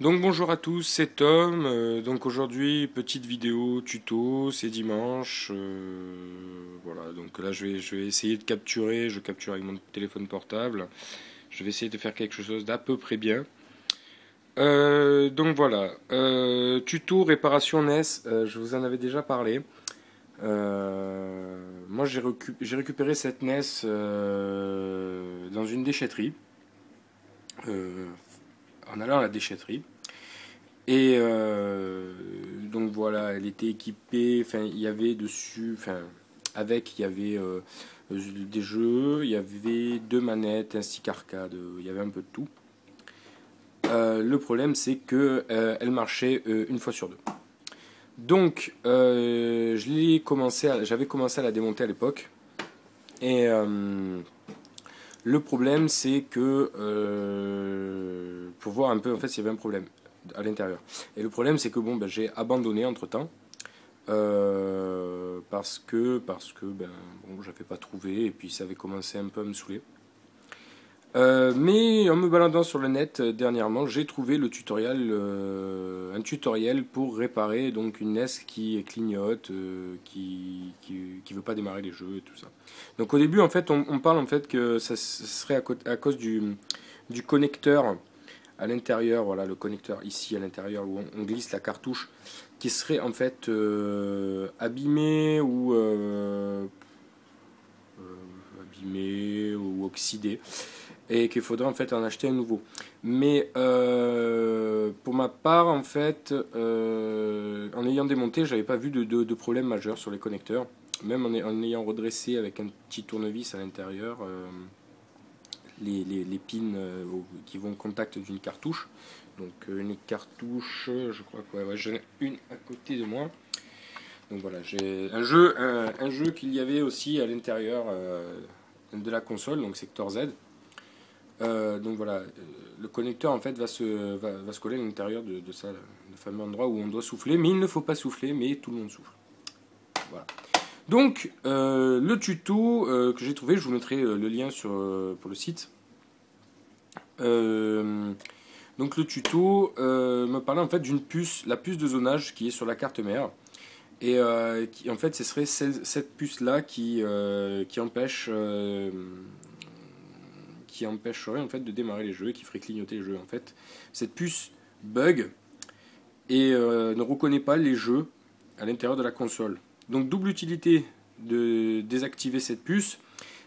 Donc bonjour à tous, c'est Tom. Donc aujourd'hui, petite vidéo tuto, c'est dimanche. Voilà, donc là je vais essayer de capturer, je capture avec mon téléphone portable. Je vais essayer de faire quelque chose d'à peu près bien. Donc voilà, tuto réparation NES, je vous en avais déjà parlé. Moi j'ai récupéré cette NES dans une déchetterie, euh, en allant à la déchetterie. Et donc voilà, elle était équipée, enfin il y avait dessus, enfin avec il y avait des jeux, il y avait deux manettes, un stick arcade, il y avait un peu de tout. Le problème c'est que elle marchait une fois sur deux. Donc j'avais commencé à la démonter à l'époque. Et le problème c'est que pour voir un peu en fait s'il y avait un problème à l'intérieur. Et le problème c'est que bon, ben, j'ai abandonné entre temps. Parce que ben, bon, j'avais pas trouvé et puis ça avait commencé un peu à me saouler. Mais en me baladant sur le net dernièrement, j'ai trouvé un tutoriel pour réparer donc une NES qui clignote, qui veut pas démarrer les jeux et tout ça. Donc au début en fait on parle en fait que ça serait à cause du connecteur à l'intérieur, voilà le connecteur ici à l'intérieur où on glisse la cartouche qui serait en fait abîmé ou oxydé et qu'il faudrait en fait en acheter un nouveau. Mais pour ma part, en fait, en ayant démonté, j'avais pas vu de problème majeur sur les connecteurs. Même en ayant redressé avec un petit tournevis à l'intérieur les pins qui vont au contact d'une cartouche. Donc une cartouche, je crois que ouais, j'en ai une à côté de moi. Donc voilà, j'ai un jeu qu'il y avait aussi à l'intérieur de la console, donc Sector Z. Donc voilà, le connecteur en fait va se coller à l'intérieur de ça, le fameux endroit où on doit souffler, mais il ne faut pas souffler, mais tout le monde souffle. Voilà. Donc le tuto que j'ai trouvé, je vous mettrai le lien pour le site. Donc le tuto me parlait en fait d'une puce, la puce de zonage qui est sur la carte mère. Et en fait, ce serait cette puce-là qui empêcherait en fait de démarrer les jeux et qui ferait clignoter les jeux. En fait, cette puce bug et ne reconnaît pas les jeux à l'intérieur de la console. Donc double utilité de désactiver cette puce,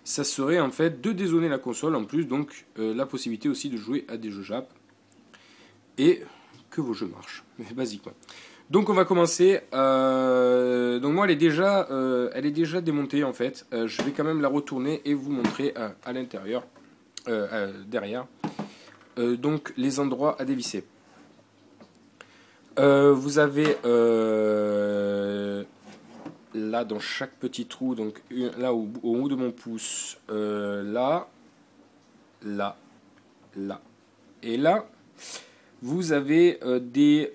ça serait en fait de dézoner la console en plus, donc la possibilité aussi de jouer à des jeux Jap et que vos jeux marchent, basiquement. Donc on va commencer. Donc moi elle est déjà démontée en fait. Je vais quand même la retourner et vous montrer à l'intérieur, derrière. Donc les endroits à dévisser. Vous avez là dans chaque petit trou, donc là au bout de mon pouce, là, là, là et là. Vous avez des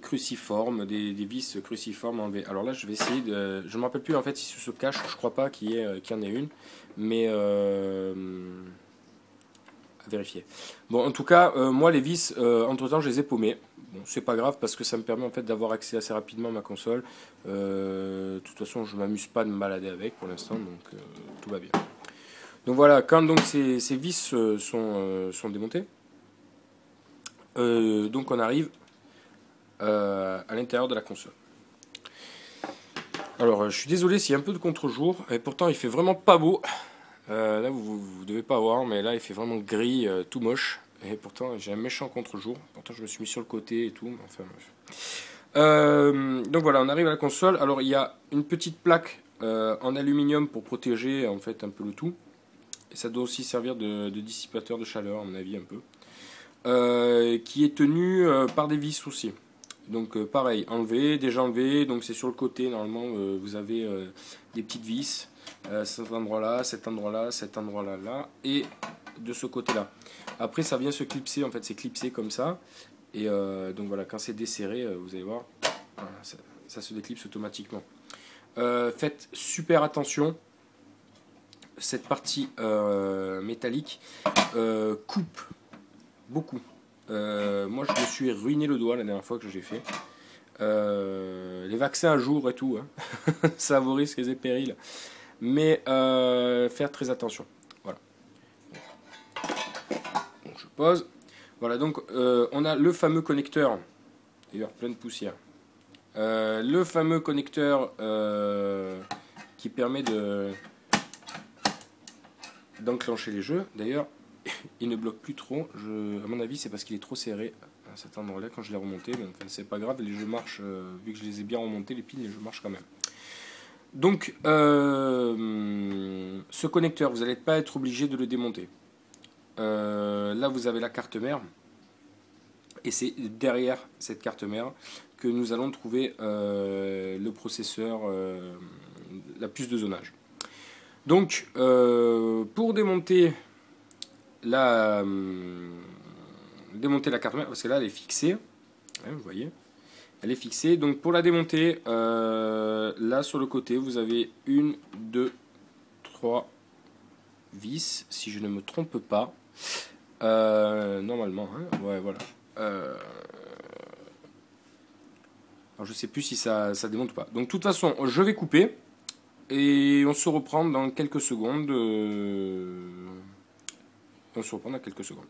cruciformes, des vis cruciformes en V. Alors là, je vais essayer de. Je ne me rappelle plus en fait si sous ce cache, je crois pas qu'il y en ait une, mais à vérifier. Bon, en tout cas, moi les vis, entre temps, je les ai paumées. Bon, c'est pas grave parce que ça me permet en fait d'avoir accès assez rapidement à ma console. De toute façon, je m'amuse pas de me balader avec pour l'instant, donc tout va bien. Donc voilà, quand donc ces vis sont démontées. Donc on arrive à l'intérieur de la console. Alors je suis désolé s'il y a un peu de contre-jour, et pourtant il fait vraiment pas beau. Là vous devez pas voir, mais là il fait vraiment gris, tout moche. Et pourtant j'ai un méchant contre-jour. Pourtant je me suis mis sur le côté et tout. Enfin donc voilà, on arrive à la console. Alors il y a une petite plaque en aluminium pour protéger en fait un peu le tout. Et ça doit aussi servir de dissipateur de chaleur à mon avis un peu. Qui est tenu par des vis aussi. Donc pareil, déjà enlevé, donc c'est sur le côté, normalement vous avez des petites vis, cet endroit-là, cet endroit-là, cet endroit-là, là, et de ce côté-là. Après ça vient se clipser, en fait c'est clipsé comme ça, et donc voilà, quand c'est desserré, vous allez voir, voilà, ça se déclipse automatiquement. Faites super attention, cette partie métallique coupe beaucoup. Moi, je me suis ruiné le doigt la dernière fois que j'ai fait. Les vaccins à jour et tout, hein. Ça vaut risques et périls. Mais faire très attention. Voilà. Donc, je pose. Voilà, donc on a le fameux connecteur. D'ailleurs, plein de poussière. Le fameux connecteur qui permet d'enclencher les jeux. D'ailleurs, il ne bloque plus trop. À mon avis, c'est parce qu'il est trop serré à cet endroit-là quand je l'ai remonté. Mais enfin, c'est pas grave, les jeux marchent. Vu que je les ai bien remontés, les pins, les jeux marchent quand même. Donc, ce connecteur, vous n'allez pas être obligé de le démonter. Là, vous avez la carte mère. Et c'est derrière cette carte mère que nous allons trouver le processeur, la puce de zonage. Donc, pour démonter la carte mère, parce que là, elle est fixée. Hein, vous voyez, elle est fixée. Donc, pour la démonter, là, sur le côté, vous avez 1, 2, 3 vis, si je ne me trompe pas. Normalement, hein, ouais, voilà. Alors je sais plus si ça démonte ou pas. Donc de toute façon, je vais couper et on se reprend dans quelques secondes. On se reprend dans quelques secondes.